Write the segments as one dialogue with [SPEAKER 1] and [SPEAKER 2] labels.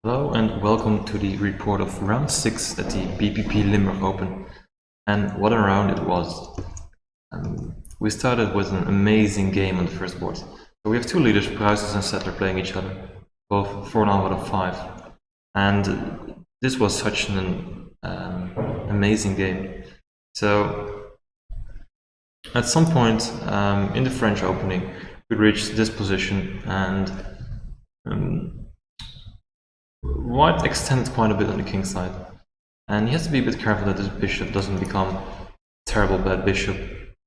[SPEAKER 1] Hello and welcome to the report of round 6 at the BPB Limburg Open. And what a round it was. We started with an amazing game on the first board. So we have two leaders, Pruijssers and Sadler, playing each other, both 4-0 out of 5. And this was such an amazing game. So at some point in the French opening, we reached this position and White extended quite a bit on the king side, and he has to be a bit careful that this bishop doesn't become a terrible bad bishop,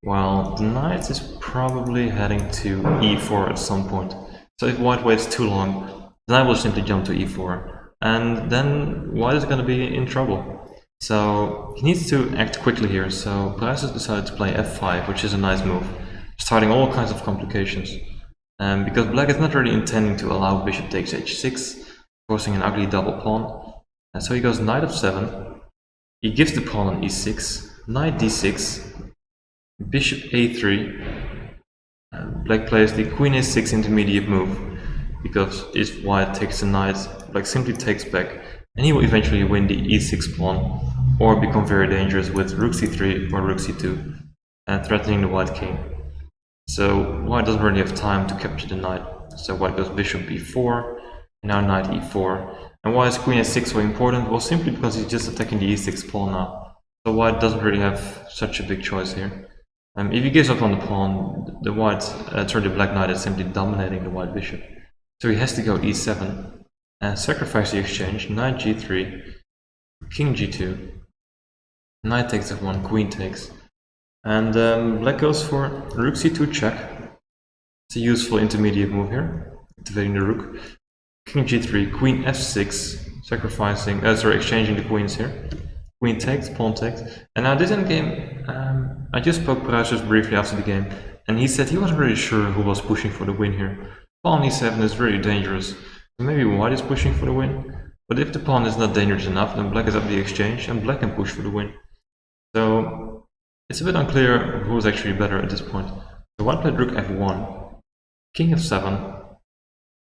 [SPEAKER 1] while the knight is probably heading to e4 at some point. So if white waits too long, the knight will simply jump to e4, and then white is going to be in trouble. So he needs to act quickly here, so Pruijssers decided to play f5, which is a nice move, starting all kinds of complications. Because black is not really intending to allow bishop takes h6, forcing an ugly double pawn. And so he goes knight f7, he gives the pawn on e6, knight d6, bishop a3, black plays the queen a6 intermediate move, because if white takes the knight, black simply takes back, and he will eventually win the e6 pawn, or become very dangerous with rook c3 or rook c2, threatening the white king. So white doesn't really have time to capture the knight, so white goes bishop b4, now knight e4. And why is queen a6 so important? Well, simply because he's just attacking the e6 pawn now. So white doesn't really have such a big choice here. If he gives up on the pawn, the black knight is simply dominating the white bishop. So he has to go e7 and sacrifice the exchange. Knight g3, king g2, knight takes f1, queen takes. And black goes for rook c2 check. It's a useful intermediate move here, activating the rook. King g3, queen f6, exchanging the queens here. Queen takes, pawn takes. And now this endgame, I just spoke Pruijssers briefly after the game, and he said he wasn't really sure who was pushing for the win here. Pawn e7 is very dangerous. Maybe white is pushing for the win, but if the pawn is not dangerous enough, then black is up the exchange, and black can push for the win. So it's a bit unclear who is actually better at this point. So white played rook f1, king f7,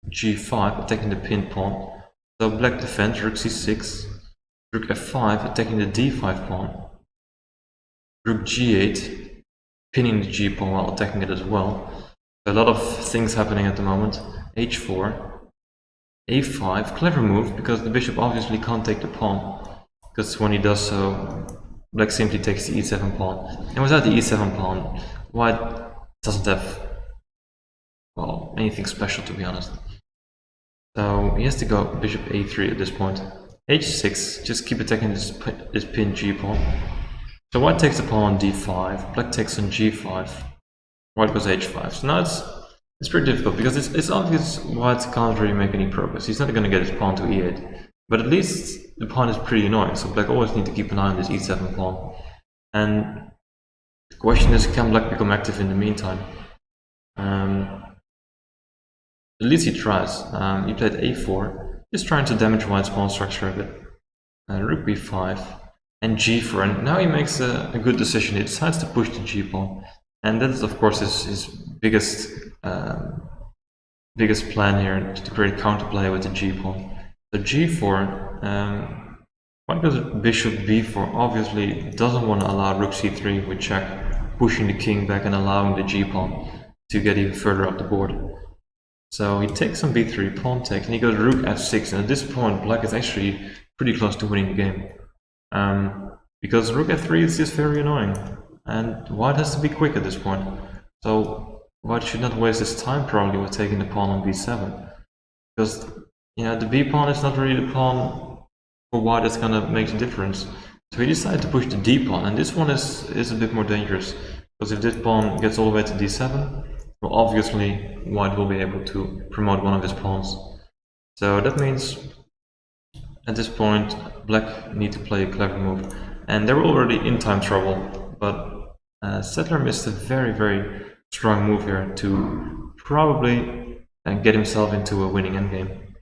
[SPEAKER 1] g5, attacking the pinned pawn. So black defends, rook c6, rook f5, attacking the d5 pawn, rook g8, pinning the g pawn while attacking it as well. So a lot of things happening at the moment. h4, a5, clever move, because the bishop obviously can't take the pawn, because when he does so, black simply takes the e7 pawn, and without the e7 pawn, white doesn't have, well, anything special, to be honest. So he has to go bishop a3 at this point. h6, just keep attacking this pinned g pawn. So white takes the pawn on d5, black takes on g5, white goes h5. So now it's pretty difficult, because it's obvious white can't really make any progress. He's not going to get his pawn to e8, but at least the pawn is pretty annoying, so black always needs to keep an eye on this e7 pawn. And the question is, can black become active in the meantime? At least he tries. He played a4, just trying to damage white's pawn structure a bit. Rook b5 and g4, and now he makes a good decision. He decides to push the g pawn, and that is of course his biggest plan here, to create counterplay with the g pawn. So g4, white goes bishop b4, obviously doesn't want to allow rook c3 with check, pushing the king back and allowing the g pawn to get even further up the board. So he takes on b3, pawn takes, and he goes rook f6, and at this point black is actually pretty close to winning the game. Because rook f3 is just very annoying, and white has to be quick at this point. So white should not waste his time probably with taking the pawn on b7. Because the b pawn is not really the pawn for white that's gonna make the difference. So he decided to push the d pawn, and this one is a bit more dangerous. Because if this pawn gets all the way to d7, well, obviously white will be able to promote one of his pawns. So that means at this point black need to play a clever move, and they were already in time trouble, but Sadler missed a very strong move here to probably get himself into a winning endgame.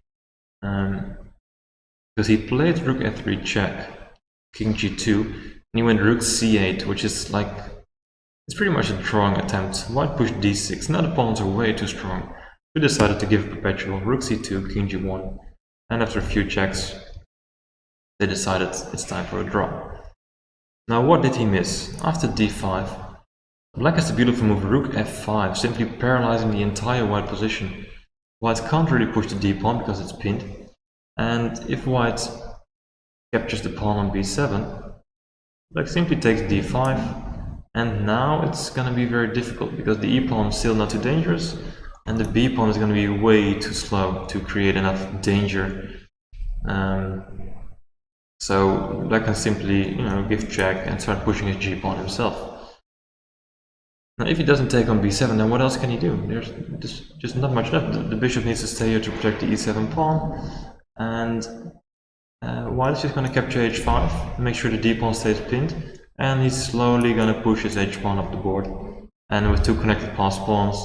[SPEAKER 1] Because he played rook f3 check, king g2, and he went rook c8, which is like, it's pretty much a drawing attempt. White pushed d6, now the pawns are way too strong. We decided to give perpetual, rook c2, king g1, and after a few checks, they decided it's time for a draw. Now what did he miss? After d5, black has the beautiful move rook f5, simply paralyzing the entire white position. White can't really push the d-pawn because it's pinned, and if white captures the pawn on b7, black simply takes d5, and now it's gonna be very difficult because the e-pawn is still not too dangerous, and the b-pawn is gonna be way too slow to create enough danger. So black can simply, give check and start pushing his g-pawn himself. Now if he doesn't take on b7, then what else can he do? There's just not much left. The bishop needs to stay here to protect the e7 pawn, and white is just going to capture h5, make sure the d-pawn stays pinned, and he's slowly going to push his h-pawn up the board. And with two connected pass pawns,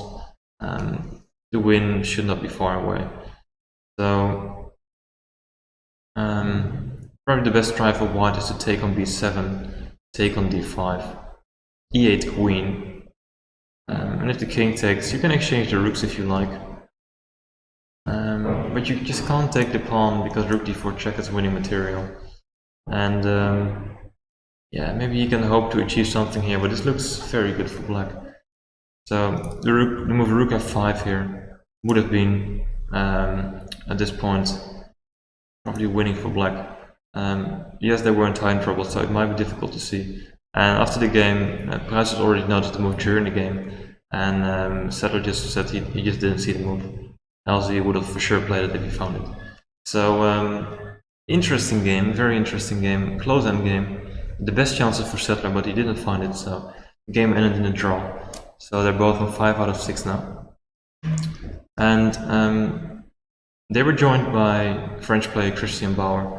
[SPEAKER 1] the win should not be far away. So probably the best try for white is to take on b7, take on d5, e8 queen, and if the king takes, you can exchange the rooks if you like, but you just can't take the pawn because rook d4 check is winning material. And yeah, maybe you can hope to achieve something here, but this looks very good for black. So the move rook f5 here would have been at this point probably winning for black. Yes, they were in time trouble, so it might be difficult to see. And after the game, Pruijssers already noticed the move during the game, and Sadler just said he just didn't see the move, else he would have for sure played it if he found it. So interesting game, very interesting game, close end game. The best chances for Sadler, but he didn't find it, so the game ended in a draw. So they're both on 5 out of 6 now. And they were joined by French player Christian Bauer,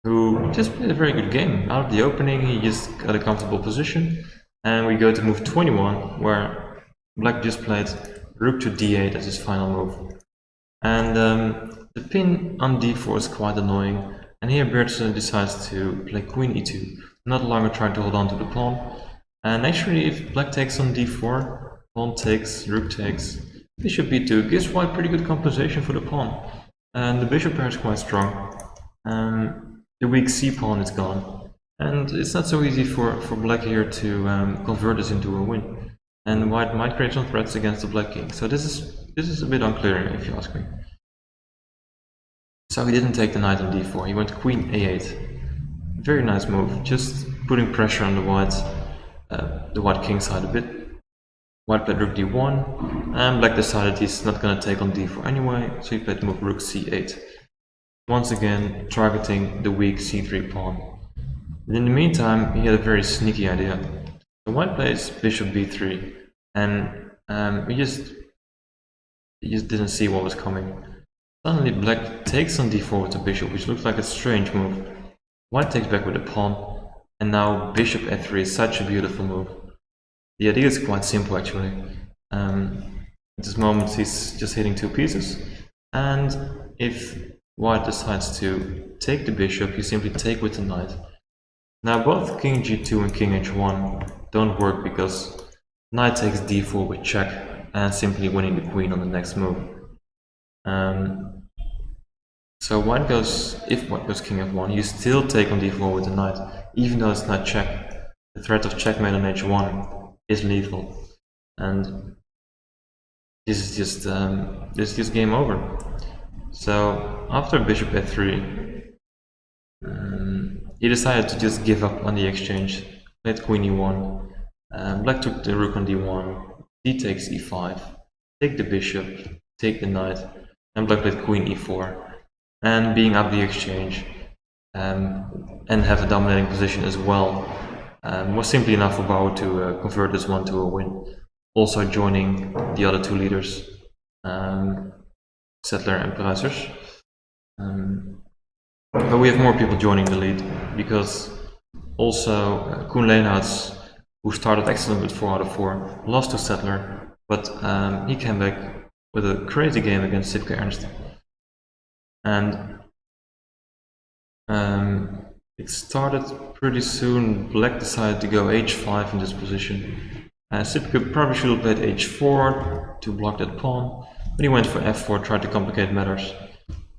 [SPEAKER 1] who just played a very good game. Out of the opening, he just got a comfortable position. And we go to move 21, where black just played rook to d8 as his final move. And the pin on d4 is quite annoying. And here Bertsen decides to play queen e2, not longer trying to hold on to the pawn. And actually, if black takes on d4, pawn takes, rook takes, bishop b2 gives white pretty good compensation for the pawn. And the bishop pair is quite strong. The weak c-pawn is gone, and it's not so easy for black here to convert this into a win. And white might create some threats against the black king. So this is a bit unclear, if you ask me. So he didn't take the knight on d4. He went queen a8. Very nice move, just putting pressure on the white king side a bit. White played rook d1, and black decided he's not going to take on d4 anyway, so he played the move rook c8. Once again, targeting the weak c3 pawn. And in the meantime, he had a very sneaky idea. So white plays bishop b3, and he just didn't see what was coming. Suddenly black takes on d4 with the bishop, which looks like a strange move. White takes back with the pawn, and now bishop f3 is such a beautiful move. The idea is quite simple actually. At this moment he's just hitting two pieces, and if white decides to take the bishop, you simply take with the knight. Now both king g2 and king h1 don't work because knight takes d4 with check and simply winning the queen on the next move. So if white goes king f1, you still take on d4 with the knight, even though it's not check. The threat of checkmate on h1 is lethal, and this is just game over. So after bishop f3, he decided to just give up on the exchange, played queen e1, black took the rook on d1, d takes e5, take the bishop, take the knight, and black played queen e4. And being up the exchange and have a dominating position as well was simply enough for Bauer to convert this one to a win. Also joining the other two leaders, Sadler and Pruijssers. But we have more people joining the lead because also Koen Leenhouts, who started excellent with 4 out of 4, lost to Sadler, but he came back with a crazy game against Ernst. And it started pretty soon. Black decided to go h5 in this position. Sipke probably should have played h4 to block that pawn, but he went for f4, tried to complicate matters.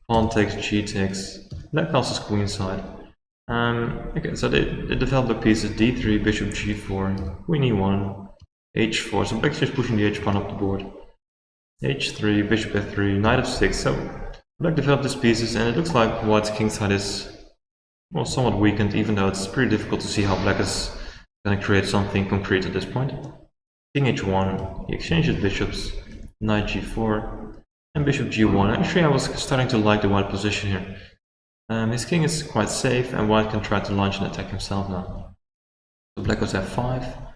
[SPEAKER 1] pawn takes, g takes, black passes queenside. Okay, so they developed the pieces d3, bishop g4, queen e1, h4, so black's just pushing the h-pawn up the board. h3, bishop f3, knight f6, so black developed these pieces, and it looks like white's kingside is, well, somewhat weakened, even though it's pretty difficult to see how black is going to create something concrete at this point. King h1, he exchanges bishops, knight g4, and bishop g1. Actually, I was starting to like the white position here. His king is quite safe, and white can try to launch an attack himself now. So black goes f5,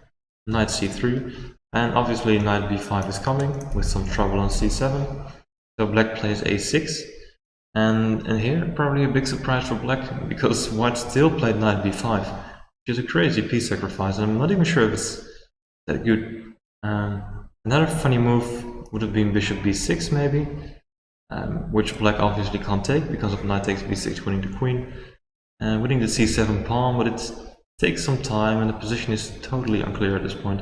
[SPEAKER 1] knight c3, and obviously knight b5 is coming, with some trouble on c7. So black plays a6, and here probably a big surprise for black, because white still played knight b5, which is a crazy piece sacrifice, and I'm not even sure if it's that good. Another funny move would have been bishop b6 maybe, which black obviously can't take because of knight takes b6 winning the queen, winning the c7 pawn, but it takes some time and the position is totally unclear at this point.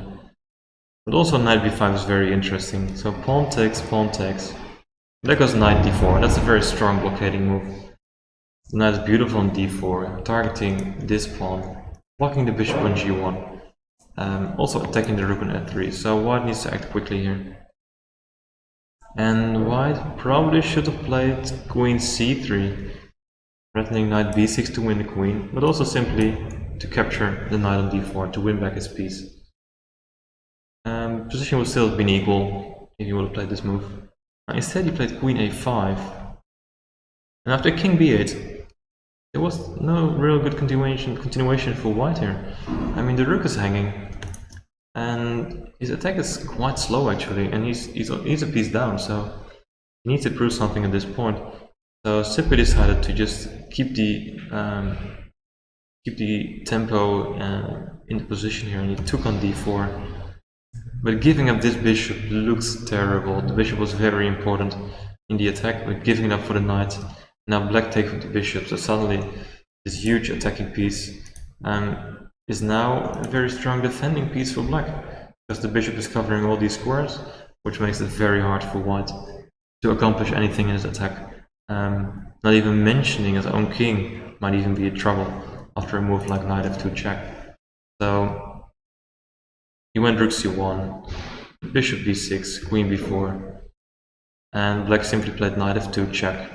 [SPEAKER 1] But also knight b5 is very interesting, so pawn takes, black goes knight d4, that's a very strong blockading move. The knight is beautiful on d4, targeting this pawn, blocking the bishop on g1, also attacking the rook on f3, so white needs to act quickly here. And white probably should have played queen c3, threatening knight b6 to win the queen, but also simply to capture the knight on d4 to win back his piece. Position would still have been equal if he would have played this move. Instead he played queen a5, and after king b8 there was no real good continuation for white here. I mean, the rook is hanging, and his attack is quite slow actually, and he's a piece down, so he needs to prove something at this point. So Sippe decided to just keep the tempo in the position here, and he took on d4. But giving up this bishop looks terrible. The bishop was very important in the attack, but giving it up for the knight. Now black takes with the bishop, so suddenly this huge attacking piece is now a very strong defending piece for black, because the bishop is covering all these squares, which makes it very hard for white to accomplish anything in his attack. Not even mentioning his own king might even be in trouble after a move like knight f2 check. So he went rook c1, bishop b6, queen b4, and black simply played knight f2 check.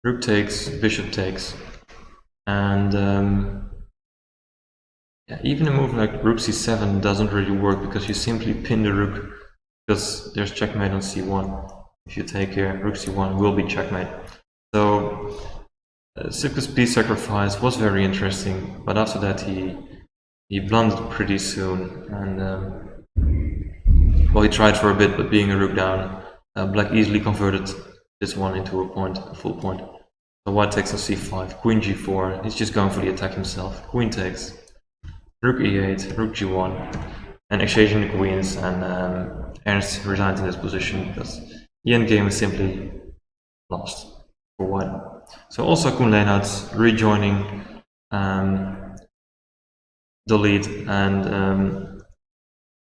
[SPEAKER 1] Rook takes, bishop takes, and yeah, even a move like rook c7 doesn't really work, because you simply pin the rook, because there's checkmate on c1. If you take here, rook c1 will be checkmate. So Sippe's piece sacrifice was very interesting, but after that he blundered pretty soon, and well, he tried for a bit, but being a rook down, black easily converted this one into a full point. So white takes on c5, queen g4, he's just going for the attack himself, queen takes, rook e8, rook g1, and exchanging the queens, and Ernst resigned in this position because the endgame is simply lost for white. So also Koen Leenhout's rejoining the lead, and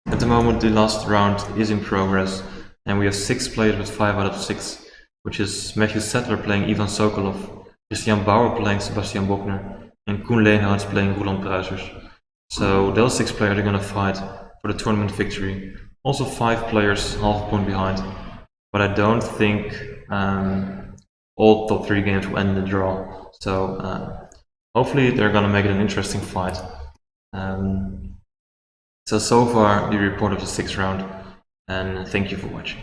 [SPEAKER 1] at the moment the last round is in progress, and we have 6 players with 5 out of 6, which is Matthew Sadler playing Ivan Sokolov, Christian Bauer playing Sebastian Bogner, and Koen Leenhout playing Janssen and Pruijssers. So those 6 players are going to fight for the tournament victory. Also 5 players half a point behind, but I don't think all top 3 games will end in a draw. So hopefully they're going to make it an interesting fight. So far the report of the 6th round, and thank you for watching.